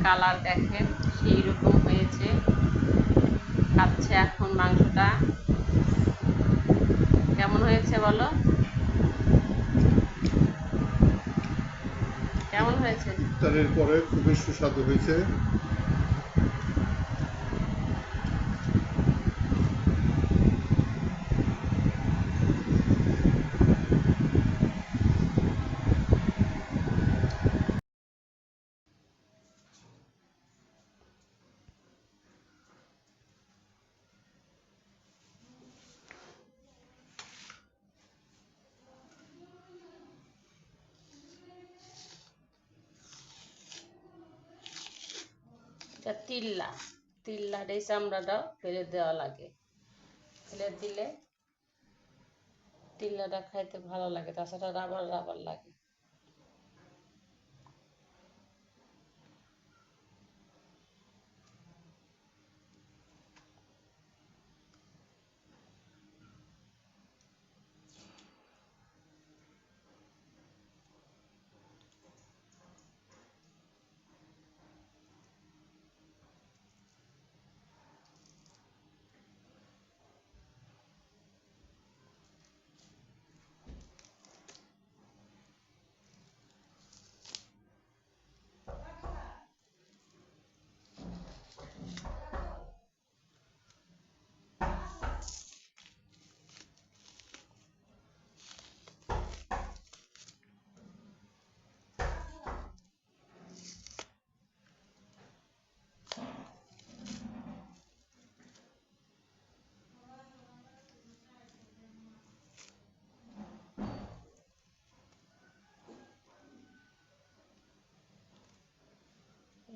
Colour দেখেন সেই রকম হয়েছে। খাচ্ছে এখন মাংসটা। কেমন হয়েছে বলো, কেমন হয়েছে? ইফতারের পরে খুবই সুস্বাদু হয়েছে। এটা তিল্লার এই চামড়াটা ফেলে দেওয়া লাগে। ফেলে দিলে তিল্লাটা খাইতে ভালো লাগে, তাছাড়া রাবার রাবার লাগে।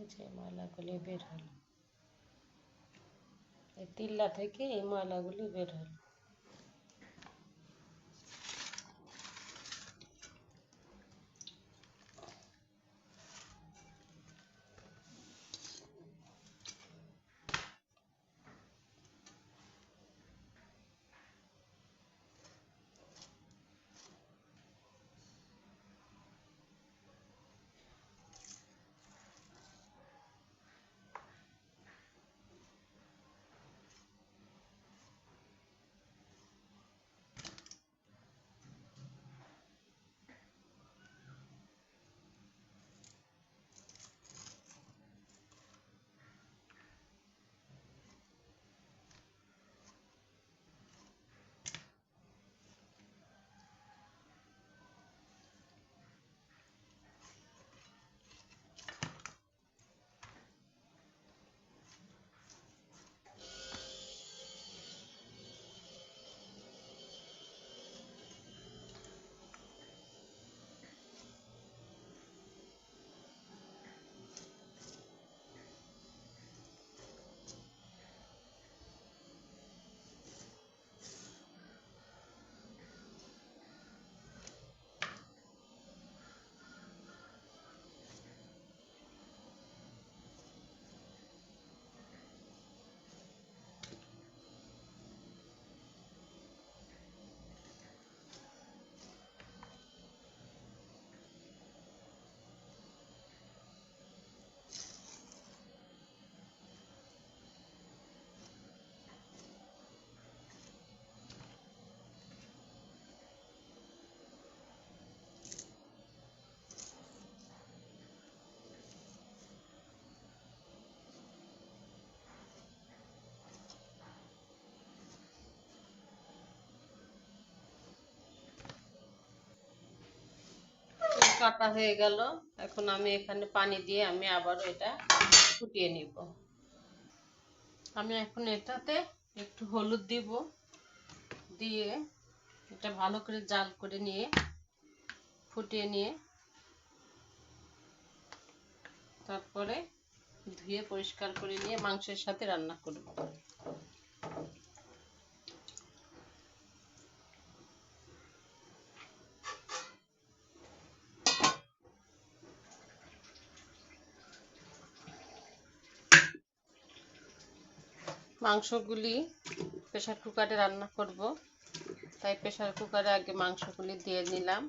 এই যে ময়লাগুলি বের হলো, এই তিল্লা থেকে এই ময়লাগুলি বের হলো। কাটা হয়ে গেল। এখন আমি এখানে পানি দিয়ে আমি আবারও এটা ফুটিয়ে নিব। আমি এখন এটাতে একটু হলুদ দিব, দিয়ে এটা ভালো করে জাল করে নিয়ে ফুটিয়ে নিয়ে তারপরে ধুয়ে পরিষ্কার করে নিয়ে মাংসের সাথে রান্না করব। মাংসগুলি প্রেসার কুকারে রান্না করব, তাই প্রেসার কুকারে আগে মাংসগুলি দিয়ে নিলাম।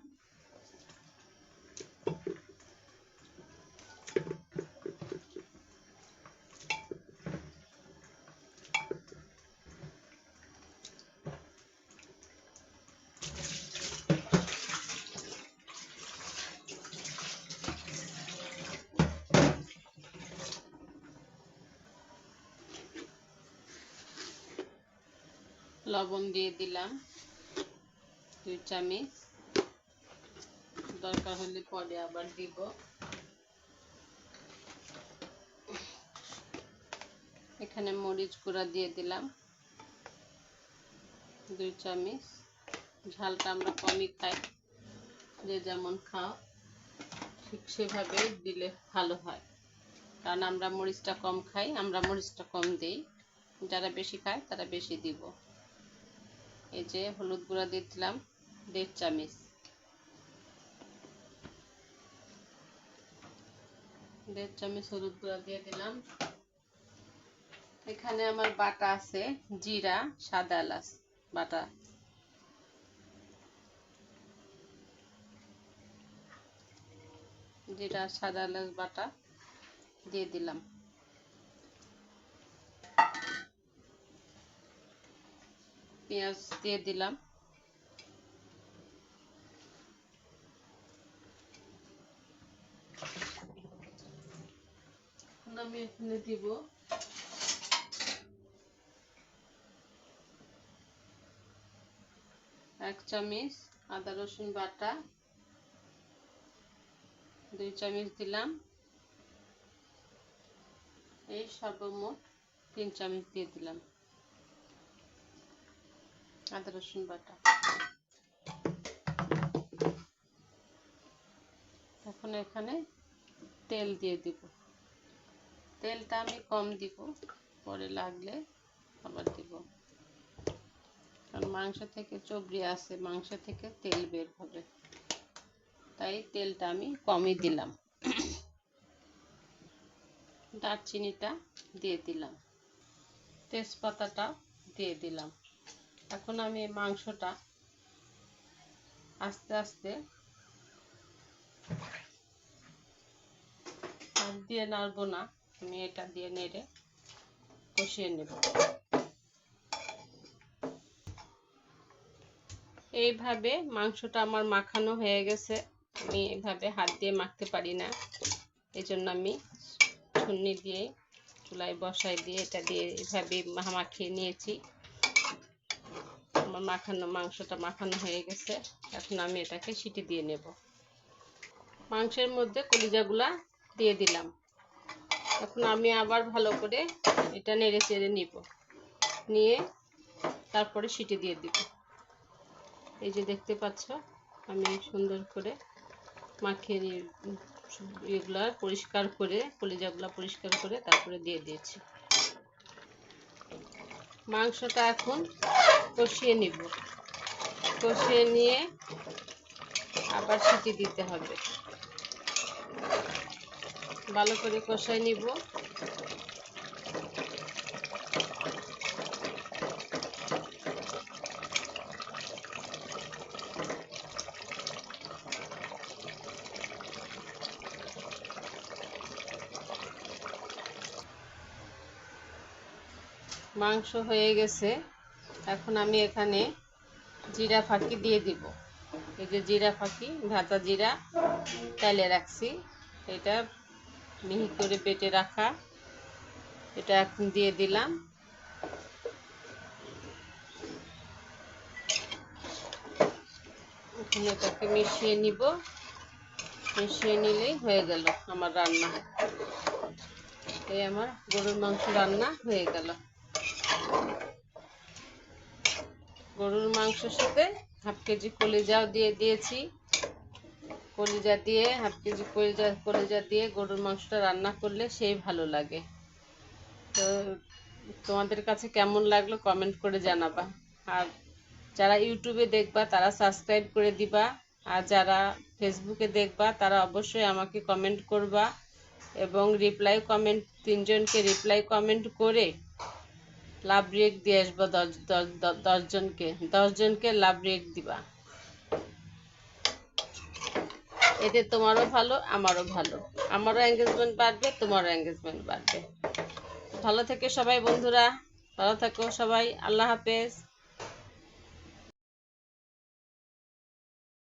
লবণ দিয়ে দিলাম 2 চামচ, দরকার হলে পরে আবার দিব। এখানে মরিচ গুঁড়া দিয়ে দিলাম 2 চামচ। ঝালটা আমরা কমই খাই, যে যেমন খাও ঠিক সেভাবে দিলে ভালো হয়, কারণ আমরা মরিচটা কম খাই, আমরা মরিচটা কম দিই। যারা বেশি খায় তারা বেশি দিব। এই যে হলুদ গুঁড়া দিয়ে দিলাম 1.5 চামচ, 1.5 চামচ হলুদ গুঁড়া দিয়ে দিলাম। এখানে আমার বাটা আছে জিরা, সাদা এলাচ বাটা, জিরা সাদা এলাচ বাটা দিয়ে দিলাম। পেঁয়াজ দিয়ে দিলাম। আমি এখানে দিব 1 চামচ আদা রসুন বাটা, 2 চামচ দিলাম। এই সর্বমোট 3 চামচ দিয়ে দিলাম আদা রসুন বাটা। এখন এখানে তেল দিয়ে দিব। তেলটা আমি কম দিব, পরে লাগলে আবার দিব, কারণ মাংস থেকে চর্বি আছে, মাংস থেকে তেল বের হবে, তাই তেলটা আমি কমই দিলাম। দারচিনিটা দিয়ে দিলাম, তেজপাতাটা দিয়ে দিলাম। এখন আমি মাংসটা আস্তে আস্তে হাত দিয়ে নাড়বো না, আমি এটা দিয়ে নেড়ে কষিয়ে নেব। এইভাবে মাংসটা আমার মাখানো হয়ে গেছে। আমি এইভাবে হাত দিয়ে মাখতে পারি না, এই জন্য আমি ছুরি দিয়ে চুলায় বসাই দিয়ে এটা দিয়ে এইভাবে মাখিয়ে নিয়েছি। আমার মাংসটা মাখানো হয়ে গেছে। এখন আমি এটাকে সিটি দিয়ে নেব। মাংসের মধ্যে কলিজাগুলা দিয়ে দিলাম। এখন আমি আবার ভালো করে এটা নেড়ে চেড়ে নিব, নিয়ে তারপরে সিটি দিয়ে দিব। এই যে দেখতে পাচ্ছ, আমি সুন্দর করে মাখিয়ে এগুলা পরিষ্কার করে, কলিজাগুলা পরিষ্কার করে তারপরে দিয়ে দিয়েছি। মাংসটা এখন কষিয়ে নিব, কষিয়ে নিয়ে আবার সিটি দিতে হবে। ভালো করে কষাই নিব। মাংস হয়ে গেছে। এখন আমি এখানে জিরা ফাঁকি দিয়ে দিব। এই যে জিরা ফাঁকি, ভাজা জিরা তেলে রাখছি, এটা মিহি করে বেটে রাখা, এটা এখন দিয়ে দিলাম। এখন এটাকে মিশিয়ে নিব, মিশিয়ে নিলেই হয়ে গেল আমার রান্না। এই আমার গরুর মাংস রান্না হয়ে গেল। গরুর মাংসের সাথে হাফ কেজি কলিজাও দিয়ে দিয়েছি। কলিজা দিয়ে, হাফ কেজি কলিজা দিয়ে গরুর মাংসটা রান্না করলে সেই ভালো লাগে। তো তোমাদের কাছে কেমন লাগলো কমেন্ট করে জানাবা। আর যারা ইউটিউবে দেখবা তারা সাবস্ক্রাইব করে দিবা, আর যারা ফেসবুকে দেখবা তারা অবশ্যই আমাকে কমেন্ট করবা, এবং রিপ্লাই কমেন্ট 3 জনকে রিপ্লাই কমেন্ট করে লাভ রিয়েক্ট দিয়ে আসবো। 10 জনকে লাভ রিয়েক্ট দিবা। এতে তোমারও ভালো, আমারও ভালো, আমারও এঙ্গেজমেন্ট বাড়বে, তোমারও এঙ্গেজমেন্ট বাড়বে। ভালো থেকো সবাই বন্ধুরা, ভালো থাকো সবাই। আল্লাহ হাফেজ।